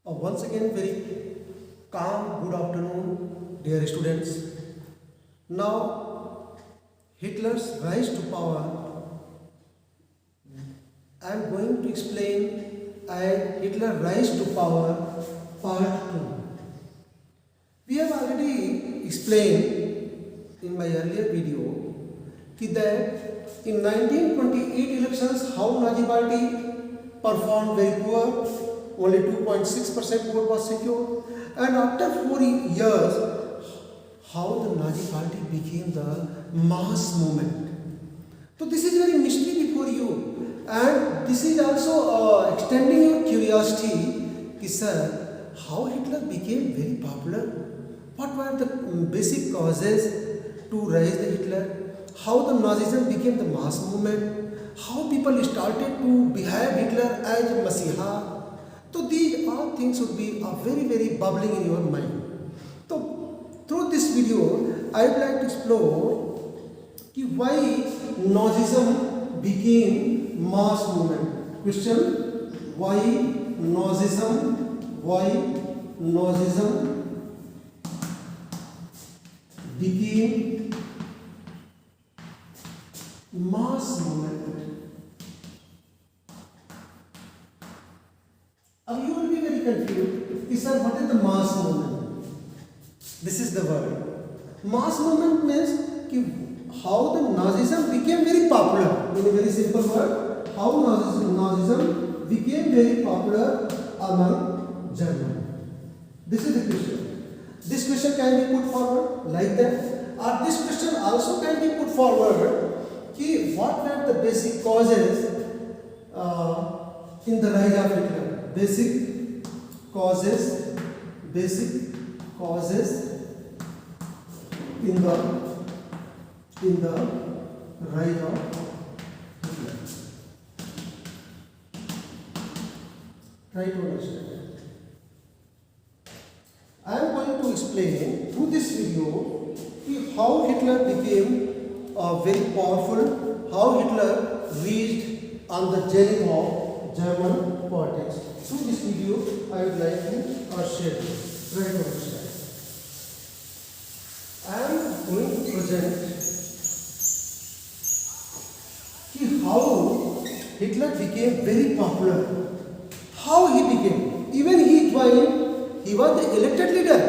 Once again, very calm good afternoon, dear students. Now, Hitler's rise to power. I am going to explain Hitler rise to power part 2. We have already explained in my earlier video that in 1928 elections how Nazi party performed very poor, only 2.6% vote was secured, and after 4 years how the Nazi party became the mass movement. So this is very mystery before you, and this is also extending your curiosity कि sir, how Hitler became very popular, what were the basic causes to rise the Hitler, how the Nazism became the mass movement, how people started to behave Hitler as Masiha. So these all things would be very bubbling in your mind. So through this video, I would like to explore why Nazism became mass movement. Question: why Nazism became mass movement? Now you will be very confused. Sir, what is the mass movement? This is the word. Mass movement means how the Nazism became very popular. In a very simple word, how Nazism became very popular among Germans. This is the question. This question can be put forward like that. Or this question also can be put forward. What were the basic causes in the rise of Hitler? Basic causes in the rise of Hitler. Try to understand. I am going to explain through this video how Hitler became very powerful, how Hitler reached on the journey of German politics. Through this video, I would like to share this. Try to understand. I am going to present how Hitler became very popular. How he became. Even he joined, he was the elected leader.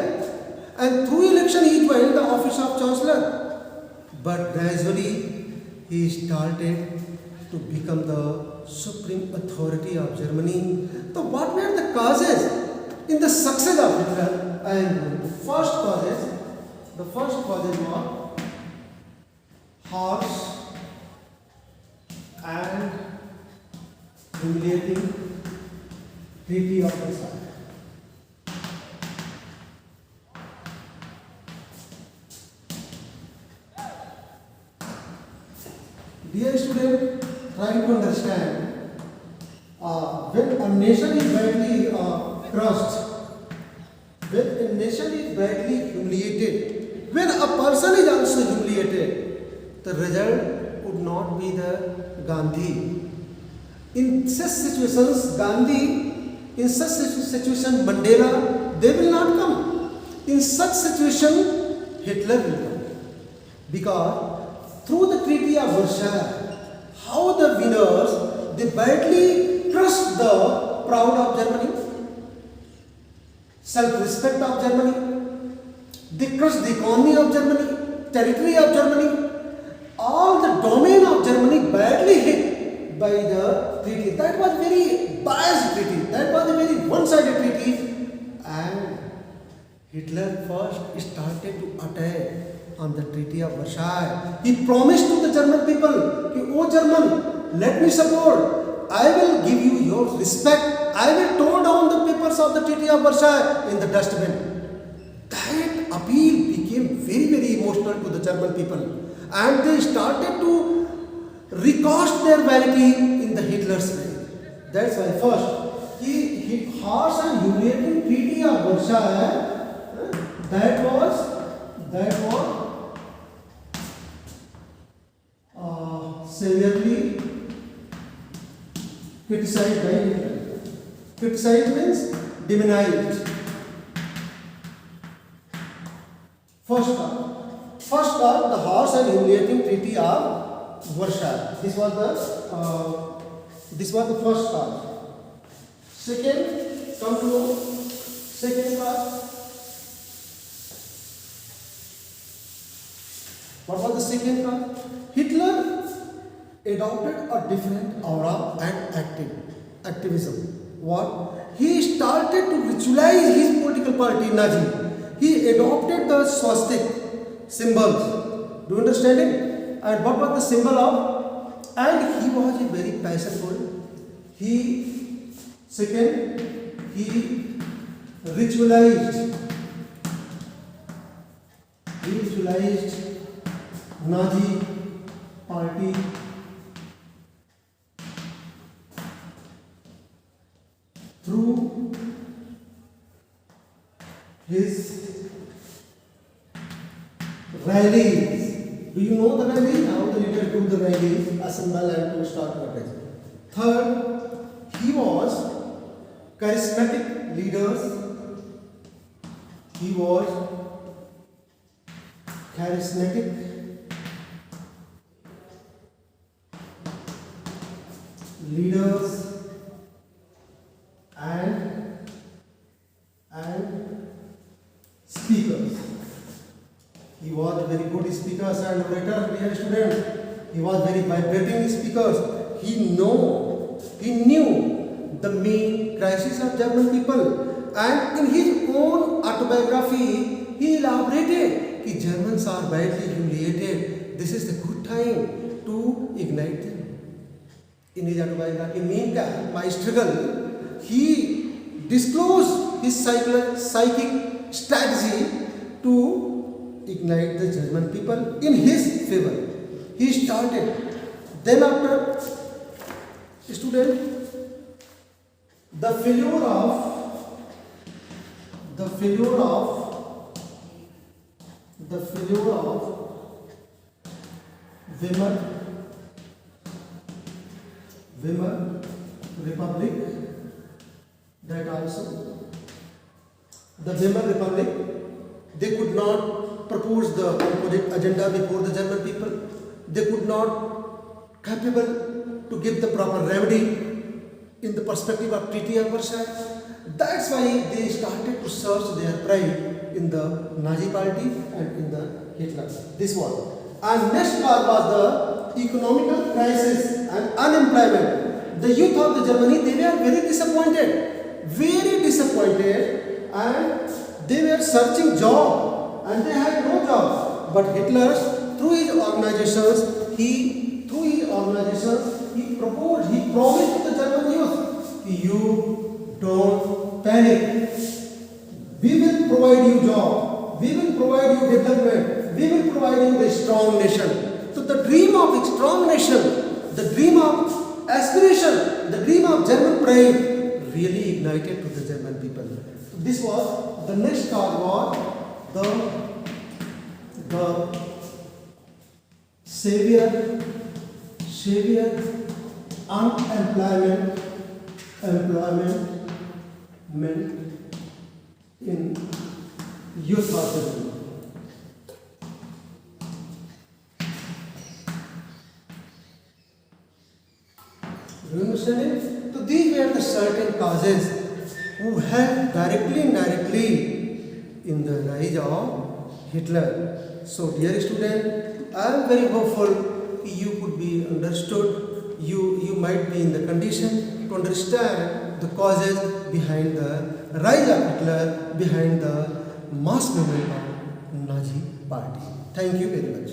And through election he joined the office of Chancellor. But gradually he started to become the supreme authority of Germany. So what were the causes in the success of Hitler? And the first causes were harsh and humiliating Treaty of Versailles. Dear student, try to understand. When a nation is badly crushed, when a nation is badly humiliated, when a person is also humiliated, the result would not be the Gandhi. In such situations, Mandela, they will not come. In such situation, Hitler will come. Because through the Treaty of Versailles, how the winners, they badly crushed the proud of Germany, self-respect of Germany, they crushed the economy of Germany, territory of Germany, all the domain of Germany badly hit by the treaty. That was very biased treaty, that was a very one-sided treaty, and Hitler first started to attack on the Treaty of Versailles. He promised to the German people, "Oh German, let me support. I will give you your respect. I will tear down the papers of the Treaty of Versailles in the dustbin." That appeal became very emotional to the German people, and they started to recast their vanity in the Hitler's way. That's why first, he harsh and humiliating Treaty of Versailles, that was severely criticized by Hitler. Criticize means demonized. First part, the harsh and humiliating treaty of Versailles. This was the first part. Second, come to know second part. What was the second part? Hitler adopted a different aura and activism. What? He started to ritualize his political party, Nazi. He adopted the swastik symbols. Do you understand it? And what was the symbol of? And he was a very passionful. He ritualized Nazi party through his rallies. Do you know the rallies? How the leader do the rallies, assemble and to start protest. Third, he was charismatic leaders. He was charismatic leaders and speakers. He was a very good speaker and orator, dear students. He was very vibrating speaker. He knew the main crisis of German people, and in his own autobiography, he elaborated that Germans are badly humiliated. This is the good time to ignite them. In his autobiography, My Struggle, he disclosed his psychic strategy to ignite the German people in his favor. He started. Then after, student, the failure of Weimar Republic, that also the Weimar Republic, they could not propose the composite agenda before the German people. They could not capable to give the proper remedy in the perspective of Treaty of Versailles. That's why they started to search their pride in the Nazi party and in the Hitler. This one. And next part was the economical crisis and unemployment. The youth of the Germany, they were very disappointed, and they were searching job, and they had no job. But Hitler, through his organizations, he promised to the German youth, you don't panic. We will provide you job. We will provide you development. We will provide you a strong nation. So the dream of a strong nation, the dream of aspiration, the dream of German pride really ignited to the German people. So this was the next card was the savior unemployment in youth of Germany. Do you understand it? So these were the certain causes who helped directly and indirectly in the rise of Hitler. So dear student, I am very hopeful you could be understood. You might be in the condition to understand the causes behind the rise of Hitler, behind the mass movement of Nazi party. Thank you very much.